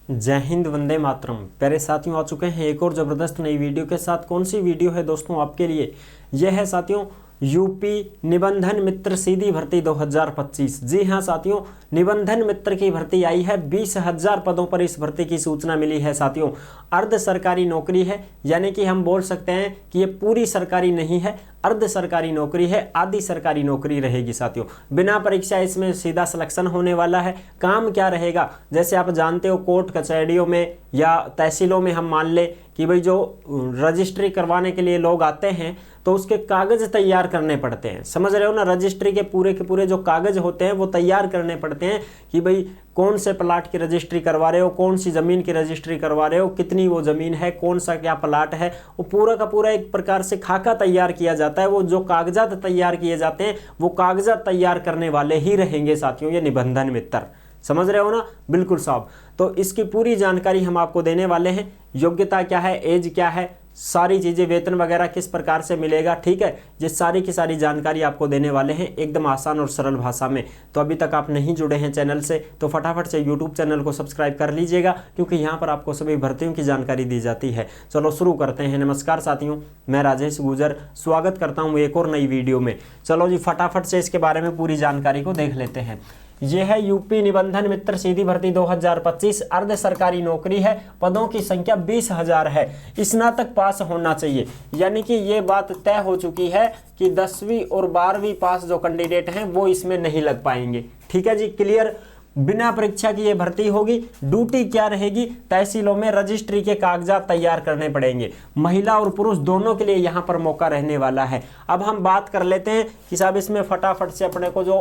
जय हिंद, वंदे मातरम। प्यारे साथियों, आ चुके हैं एक और ज़बरदस्त नई वीडियो के साथ। कौन सी वीडियो है दोस्तों आपके लिए? यह है साथियों यूपी निबंधन मित्र सीधी भर्ती 2025। जी हाँ साथियों, निबंधन मित्र की भर्ती आई है। 20,000 पदों पर इस भर्ती की सूचना मिली है साथियों। अर्ध सरकारी नौकरी है, यानी कि हम बोल सकते हैं कि ये पूरी सरकारी नहीं है, अर्ध सरकारी नौकरी है, आधी सरकारी नौकरी रहेगी साथियों। बिना परीक्षा इसमें सीधा सिलेक्शन होने वाला है। काम क्या रहेगा, जैसे आप जानते हो कोर्ट कचहरियों में या तहसीलों में हम मान ले कि भाई जो रजिस्ट्री करवाने के लिए लोग आते हैं तो उसके कागज तैयार करने पड़ते हैं। समझ रहे हो ना, रजिस्ट्री के पूरे जो कागज होते हैं वो तैयार करने पड़ते हैं कि भाई कौन से प्लाट की रजिस्ट्री करवा रहे हो, कौन सी ज़मीन की रजिस्ट्री करवा रहे हो, कितनी वो ज़मीन है, कौन सा क्या प्लाट है, वो पूरा का पूरा एक प्रकार से खाका तैयार किया जाता है। वो जो कागजात तैयार किए जाते हैं वो कागजात तैयार करने वाले ही रहेंगे साथियों ये निबंधन मित्र। समझ रहे हो ना, बिल्कुल साहब। तो इसकी पूरी जानकारी हम आपको देने वाले हैं। योग्यता क्या है, एज क्या है, सारी चीज़ें, वेतन वगैरह किस प्रकार से मिलेगा, ठीक है, ये सारी की सारी जानकारी आपको देने वाले हैं एकदम आसान और सरल भाषा में। तो अभी तक आप नहीं जुड़े हैं चैनल से तो फटाफट से यूट्यूब चैनल को सब्सक्राइब कर लीजिएगा, क्योंकि यहाँ पर आपको सभी भर्तियों की जानकारी दी जाती है। चलो शुरू करते हैं। नमस्कार साथियों, मैं राजेश गुजर स्वागत करता हूँ एक और नई वीडियो में। चलो जी फटाफट से इसके बारे में पूरी जानकारी को देख लेते हैं। यह है यूपी निबंधन मित्र सीधी भर्ती 2025। अर्ध सरकारी नौकरी है। पदों की संख्या 20,000 है। स्नातक पास होना चाहिए, यानी कि ये बात तय हो चुकी है कि 10वीं और 12वीं पास जो कैंडिडेट हैं वो इसमें नहीं लग पाएंगे। ठीक है जी, क्लियर। बिना परीक्षा की ये भर्ती होगी। ड्यूटी क्या रहेगी, तहसीलों में रजिस्ट्री के कागजात तैयार करने पड़ेंगे। महिला और पुरुष दोनों के लिए यहाँ पर मौका रहने वाला है। अब हम बात कर लेते हैं कि साहब इसमें फटाफट से अपने को जो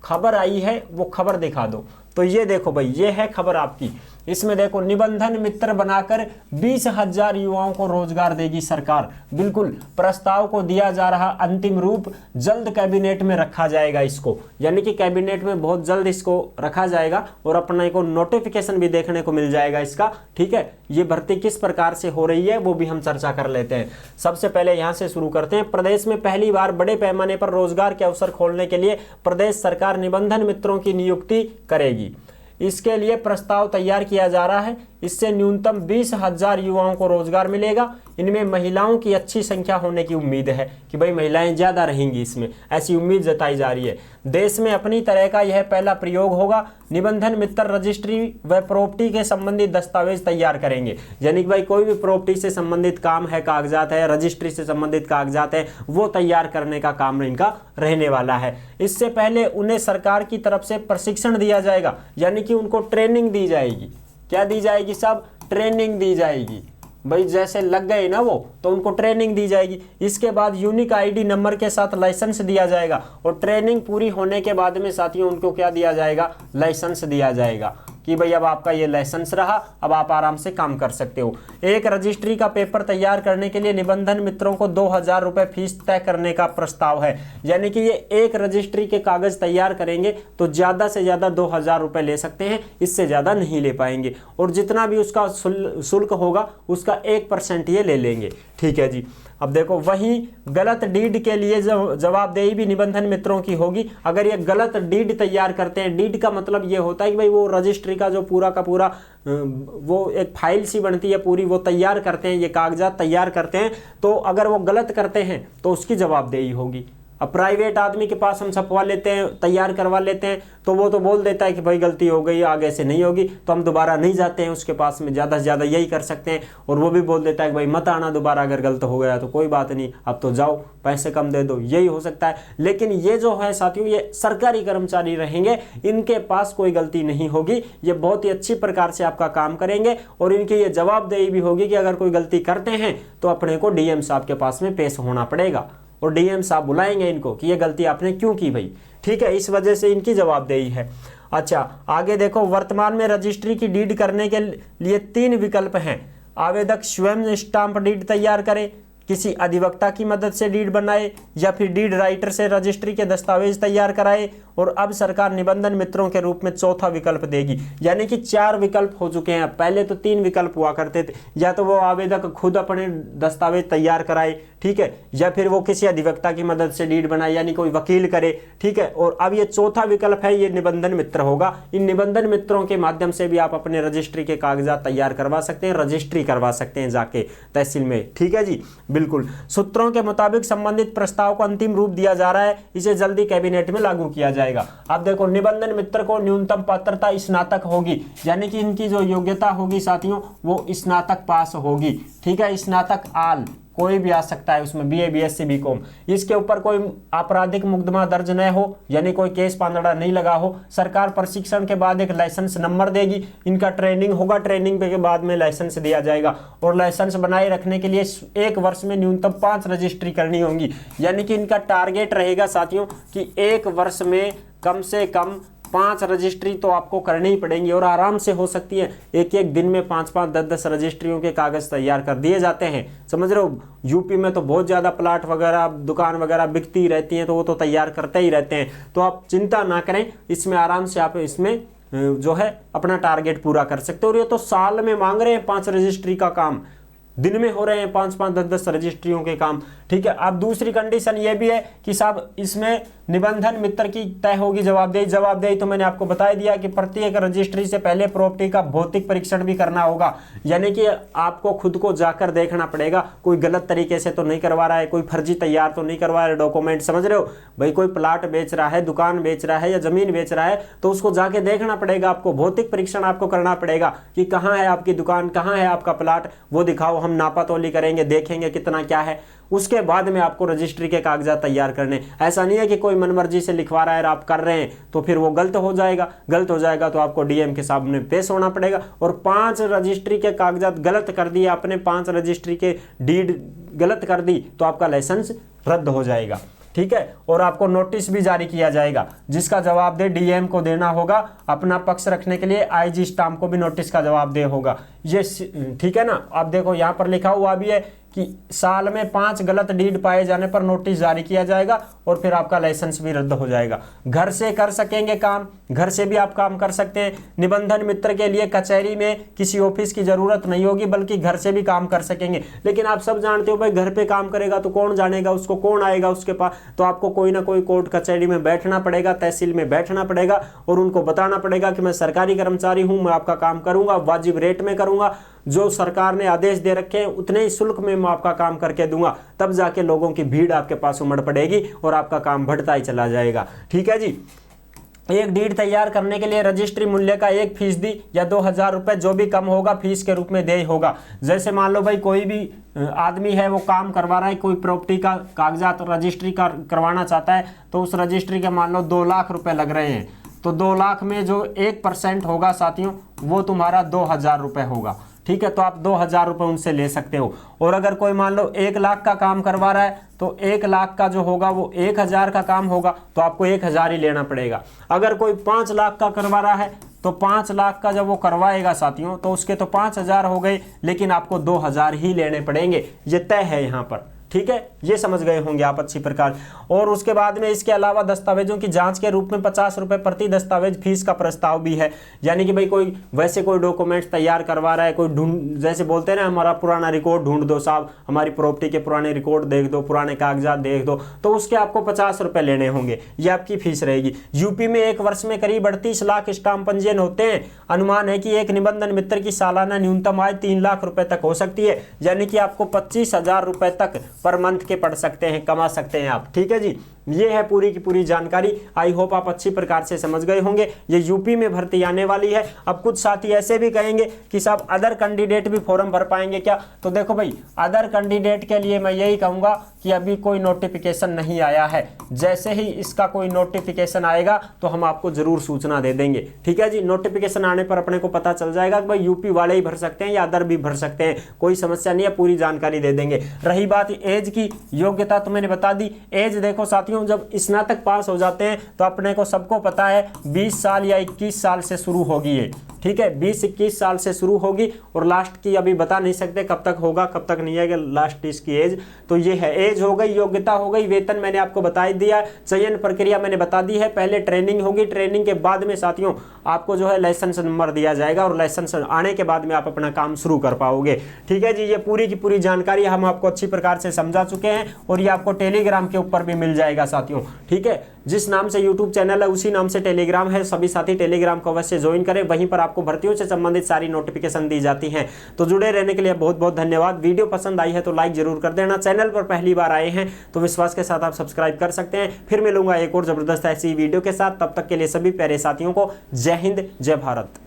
खबर आई है वो खबर दिखा दो। तो ये देखो भाई, ये है खबर आपकी। इसमें देखो, निबंधन मित्र बनाकर 20,000 युवाओं को रोजगार देगी सरकार। बिल्कुल, प्रस्ताव को दिया जा रहा अंतिम रूप, जल्द कैबिनेट में रखा जाएगा इसको, यानी कि कैबिनेट में बहुत जल्द इसको रखा जाएगा और अपने को नोटिफिकेशन भी देखने को मिल जाएगा इसका। ठीक है, ये भर्ती किस प्रकार से हो रही है वो भी हम चर्चा कर लेते हैं। सबसे पहले यहाँ से शुरू करते हैं। प्रदेश में पहली बार बड़े पैमाने पर रोजगार के अवसर खोलने के लिए प्रदेश सरकार निबंधन मित्रों की नियुक्ति करेगी। इसके लिए प्रस्ताव तैयार किया जा रहा है। इससे न्यूनतम 20,000 युवाओं को रोजगार मिलेगा। इनमें महिलाओं की अच्छी संख्या होने की उम्मीद है कि भाई महिलाएं ज्यादा रहेंगी इसमें, ऐसी उम्मीद जताई जा रही है। देश में अपनी तरह का यह पहला प्रयोग होगा। निबंधन मित्र रजिस्ट्री व प्रॉपर्टी के संबंधित दस्तावेज तैयार करेंगे, यानी कि भाई कोई भी प्रॉपर्टी से संबंधित काम है, कागजात है, रजिस्ट्री से संबंधित कागजात है, वो तैयार करने का काम इनका रहने वाला है। इससे पहले उन्हें सरकार की तरफ से प्रशिक्षण दिया जाएगा, यानी कि उनको ट्रेनिंग दी जाएगी। क्या दी जाएगी साहब? ट्रेनिंग दी जाएगी। भाई जैसे लग गए ना वो, तो उनको ट्रेनिंग दी जाएगी। इसके बाद यूनिक आईडी नंबर के साथ लाइसेंस दिया जाएगा और ट्रेनिंग पूरी होने के बाद में साथियों उनको क्या दिया जाएगा? लाइसेंस दिया जाएगा कि भाई अब आपका ये लाइसेंस रहा, अब आप आराम से काम कर सकते हो। एक रजिस्ट्री का पेपर तैयार करने के लिए निबंधन मित्रों को 2,000 रुपये फीस तय करने का प्रस्ताव है, यानी कि ये एक रजिस्ट्री के कागज तैयार करेंगे तो ज़्यादा से ज़्यादा 2,000 रुपये ले सकते हैं, इससे ज़्यादा नहीं ले पाएंगे। और जितना भी उसका शुल्क होगा उसका 1% ये ले लेंगे। ठीक है जी। अब देखो, वहीं गलत डीड के लिए जवाबदेही भी निबंधन मित्रों की होगी। अगर ये गलत डीड तैयार करते हैं, डीड का मतलब ये होता है कि भाई वो रजिस्ट्री का जो पूरा का पूरा वो एक फाइल सी बनती है पूरी, वो तैयार करते हैं, ये कागजात तैयार करते हैं, तो अगर वो गलत करते हैं तो उसकी जवाबदेही होगी। अब प्राइवेट आदमी के पास हम छपवा लेते हैं, तैयार करवा लेते हैं, तो वो तो बोल देता है कि भाई गलती हो गई, आगे से नहीं होगी, तो हम दोबारा नहीं जाते हैं उसके पास में, ज़्यादा से ज़्यादा यही कर सकते हैं। और वो भी बोल देता है कि भाई मत आना दोबारा, अगर गलत हो गया तो कोई बात नहीं, अब तो जाओ, पैसे कम दे दो, यही हो सकता है। लेकिन ये जो है साथियों, ये सरकारी कर्मचारी रहेंगे, इनके पास कोई गलती नहीं होगी, ये बहुत ही अच्छी प्रकार से आपका काम करेंगे और इनकी ये जवाबदेही भी होगी कि अगर कोई गलती करते हैं तो अपने को डीएम साहब के पास में पेश होना पड़ेगा और डीएम साहब बुलाएंगे इनको कि ये गलती आपने क्यों की भाई। ठीक है, इस वजह से इनकी जवाबदेही है। अच्छा, आगे देखो, वर्तमान में रजिस्ट्री की डीड करने के लिए 3 विकल्प हैं। आवेदक स्वयं स्टाम्प डीड तैयार करे, किसी अधिवक्ता की मदद से डीड बनाए, या फिर डीड राइटर से रजिस्ट्री के दस्तावेज तैयार कराए। और अब सरकार निबंधन मित्रों के रूप में चौथा विकल्प देगी, यानी कि 4 विकल्प हो चुके हैं। पहले तो 3 विकल्प हुआ करते थे, या तो वो आवेदक खुद अपने दस्तावेज तैयार कराए, ठीक है, या फिर वो किसी अधिवक्ता की मदद से डीड बनाए यानी कोई वकील करे, ठीक है। और अब ये चौथा विकल्प है, ये निबंधन मित्र होगा। इन निबंधन मित्रों के माध्यम से भी आप अपने रजिस्ट्री के कागजात तैयार करवा सकते हैं, रजिस्ट्री करवा सकते हैं जाके तहसील में, ठीक है जी, बिल्कुल। सूत्रों के मुताबिक संबंधित प्रस्ताव को अंतिम रूप दिया जा रहा है, इसे जल्दी कैबिनेट में लागू किया जाएगा। अब देखो, निबंधन मित्र को न्यूनतम पात्रता स्नातक होगी, यानी कि इनकी जो योग्यता होगी साथियों वो स्नातक पास होगी, ठीक है, स्नातक आल कोई भी आ सकता है उसमें, बीए, बीएससी, बीकॉम। इसके ऊपर कोई आपराधिक मुकदमा दर्ज न हो, यानी कोई केस पांदड़ा नहीं लगा हो। सरकार प्रशिक्षण के बाद एक लाइसेंस नंबर देगी, इनका ट्रेनिंग होगा, ट्रेनिंग के बाद में लाइसेंस दिया जाएगा। और लाइसेंस बनाए रखने के लिए 1 वर्ष में न्यूनतम 5 रजिस्ट्री करनी होंगी, यानी कि इनका टारगेट रहेगा साथियों कि 1 वर्ष में कम से कम 5 रजिस्ट्री तो आपको करनी ही पड़ेंगी, और आराम से हो सकती है। एक दिन में 5-5, 10-10 रजिस्ट्रियों के कागज तैयार कर दिए जाते हैं, समझ रहे हो। यूपी में तो बहुत ज़्यादा प्लाट वगैरह, दुकान वगैरह बिकती रहती हैं, तो वो तो तैयार करते ही रहते हैं। तो आप चिंता ना करें, इसमें आराम से आप इसमें जो है अपना टारगेट पूरा कर सकते हो। और ये तो साल में मांग रहे हैं 5 रजिस्ट्री का काम, दिन में हो रहे हैं 5-5, 10-10 रजिस्ट्रियों के काम, ठीक है। अब दूसरी कंडीशन ये भी है कि साहब इसमें निबंधन मित्र की तय होगी जवाबदेही तो मैंने आपको बता दिया कि प्रत्येक रजिस्ट्री से पहले प्रॉपर्टी का भौतिक परीक्षण भी करना होगा, यानी कि आपको खुद को जाकर देखना पड़ेगा कोई गलत तरीके से तो नहीं करवा रहा है, कोई फर्जी तैयार तो नहीं करवा रहा है डॉक्यूमेंट, समझ रहे हो भाई। कोई प्लाट बेच रहा है, दुकान बेच रहा है या जमीन बेच रहा है, तो उसको जाके देखना पड़ेगा आपको, भौतिक परीक्षण आपको करना पड़ेगा कि कहाँ है आपकी दुकान, कहाँ है आपका प्लाट, वो दिखाओ, हम नापातोली करेंगे, देखेंगे कितना क्या है। उसके बाद में आपको रजिस्ट्री के कागजात तैयार करने। ऐसा नहीं है कि कोई मनमर्जी से लिखवा रहा है और आप कर रहे हैं तो फिर वो गलत हो जाएगा तो आपको डीएम के सामने पेश होना पड़ेगा। और 5 रजिस्ट्री के कागजात गलत कर दिए आपने, 5 रजिस्ट्री के डीड गलत कर दी तो आपका लाइसेंस रद्द हो जाएगा, ठीक है। और आपको नोटिस भी जारी किया जाएगा जिसका जवाबदेह डीएम को देना होगा। अपना पक्ष रखने के लिए आईजी स्टाम्प को भी नोटिस का जवाबदेह होगा, ये ठीक है ना। आप देखो यहाँ पर लिखा हुआ भी है कि साल में 5 गलत डीड पाए जाने पर नोटिस जारी किया जाएगा और फिर आपका लाइसेंस भी रद्द हो जाएगा। घर से कर सकेंगे काम, घर से भी आप काम कर सकते हैं। निबंधन मित्र के लिए कचहरी में किसी ऑफिस की जरूरत नहीं होगी, बल्कि घर से भी काम कर सकेंगे। लेकिन आप सब जानते हो भाई, घर पे काम करेगा तो कौन जानेगा उसको, कौन आएगा उसके पास, तो आपको कोई ना कोई कोर्ट कचहरी में बैठना पड़ेगा, तहसील में बैठना पड़ेगा और उनको बताना पड़ेगा कि मैं सरकारी कर्मचारी हूं, मैं आपका काम करूंगा, वाजिब रेट में करूंगा, जो सरकार ने आदेश दे रखे हैं उतने ही शुल्क में मैं आपका काम करके दूंगा। तब जाके लोगों की भीड़ आपके पास उमड़ पड़ेगी और आपका काम बढ़ता ही चला जाएगा, ठीक है जी। एक डीड तैयार करने के लिए रजिस्ट्री मूल्य का 1% या 2000 रुपए जो भी कम होगा फीस के रूप में देय होगा। जैसे मान लो भाई कोई भी आदमी है वो काम करवा रहा है, कोई प्रॉपर्टी का कागजात रजिस्ट्री का करवाना चाहता है, तो उस रजिस्ट्री के मान लो 2 लाख रुपए लग रहे हैं, तो 2 लाख में जो 1% होगा साथियों वो तुम्हारा 2000 रुपए होगा, ठीक है। तो आप 2000 रुपए उनसे ले सकते हो। और अगर कोई मान लो 1 लाख का काम करवा रहा है तो 1 लाख का जो होगा वो 1000 का काम होगा तो आपको 1000 ही लेना पड़ेगा। अगर कोई 5 लाख का करवा रहा है तो 5 लाख का जब वो करवाएगा साथियों तो उसके तो 5000 हो गए, लेकिन आपको 2000 ही लेने पड़ेंगे, ये तय है यहाँ पर, ठीक है। ये समझ गए होंगे आप अच्छी प्रकार। और उसके बाद में इसके अलावा दस्तावेजों की जांच के रूप में 50 रुपए प्रति दस्तावेज फीस का प्रस्ताव भी है। यानी कि भाई कोई वैसे कोई डॉक्यूमेंट्स तैयार करवा रहा है, कोई ढूंढ, जैसे बोलते हैं ना हमारा पुराना रिकॉर्ड ढूंढ दो साहब, हमारी प्रॉपर्टी के पुराने रिकॉर्ड देख दो, पुराने कागजात देख दो, तो उसके आपको 50 रुपए लेने होंगे, ये आपकी फीस रहेगी। यूपी में 1 वर्ष में करीब 38 लाख स्टाम्प पंजीयन होते हैं। अनुमान है कि एक निबंधन मित्र की सालाना न्यूनतम आय 3 लाख रुपए तक हो सकती है, यानी कि आपको 25,000 रुपए तक पर मंथ के पढ़ सकते हैं, कमा सकते हैं आप, ठीक है जी। ये है पूरी की पूरी जानकारी। आई होप आप अच्छी प्रकार से समझ गए होंगे। ये यूपी में भर्ती आने वाली है। अब कुछ साथी ऐसे भी कहेंगे कि साहब अदर कैंडिडेट भी फॉर्म भर पाएंगे क्या? तो देखो भाई, अदर कैंडिडेट के लिए मैं यही कहूंगा कि अभी कोई नोटिफिकेशन नहीं आया है। जैसे ही इसका कोई नोटिफिकेशन आएगा तो हम आपको जरूर सूचना दे देंगे, ठीक है जी। नोटिफिकेशन आने पर अपने को पता चल जाएगा कि भाई यूपी वाले ही भर सकते हैं या अदर भी भर सकते हैं, कोई समस्या नहीं है, पूरी जानकारी दे देंगे। रही बात एज की, योग्यता तो मैंने बता दी। एज देखो साथियों, जब स्नातक पास हो जाते हैं तो अपने को सबको पता है 20 साल या 21 साल से शुरू होगी ये, ठीक है। 20-21 साल से शुरू होगी और लास्ट की अभी बता नहीं सकते कब तक होगा कब तक नहीं है लास्ट इसकी एज। तो ये है, एज हो गई, योग्यता हो गई, वेतन मैंने आपको बता दिया, चयन प्रक्रिया मैंने बता दी है। पहले ट्रेनिंग होगी, ट्रेनिंग के बाद में साथियों आपको जो है लाइसेंस नंबर दिया जाएगा और लाइसेंस आने के बाद में आप अपना काम शुरू कर पाओगे। ठीक है जी, ये पूरी की पूरी जानकारी हम आपको अच्छी प्रकार से समझा चुके हैं और ये आपको टेलीग्राम के ऊपर भी मिल जाएगा साथियों। ठीक है, जिस नाम से यूट्यूब चैनल है उसी नाम से टेलीग्राम है। सभी साथी टेलीग्राम को अवश्य ज्वाइन करें, वहीं पर आपको भर्तियों से संबंधित सारी नोटिफिकेशन दी जाती हैं। तो जुड़े रहने के लिए बहुत बहुत धन्यवाद। वीडियो पसंद आई है तो लाइक जरूर कर देना। चैनल पर पहली बार आए हैं तो विश्वास के साथ आप सब्सक्राइब कर सकते हैं। फिर मिलूंगा एक और जबरदस्त ऐसी वीडियो के साथ, तब तक के लिए सभी प्यारे साथियों को जय हिंद, जय भारत।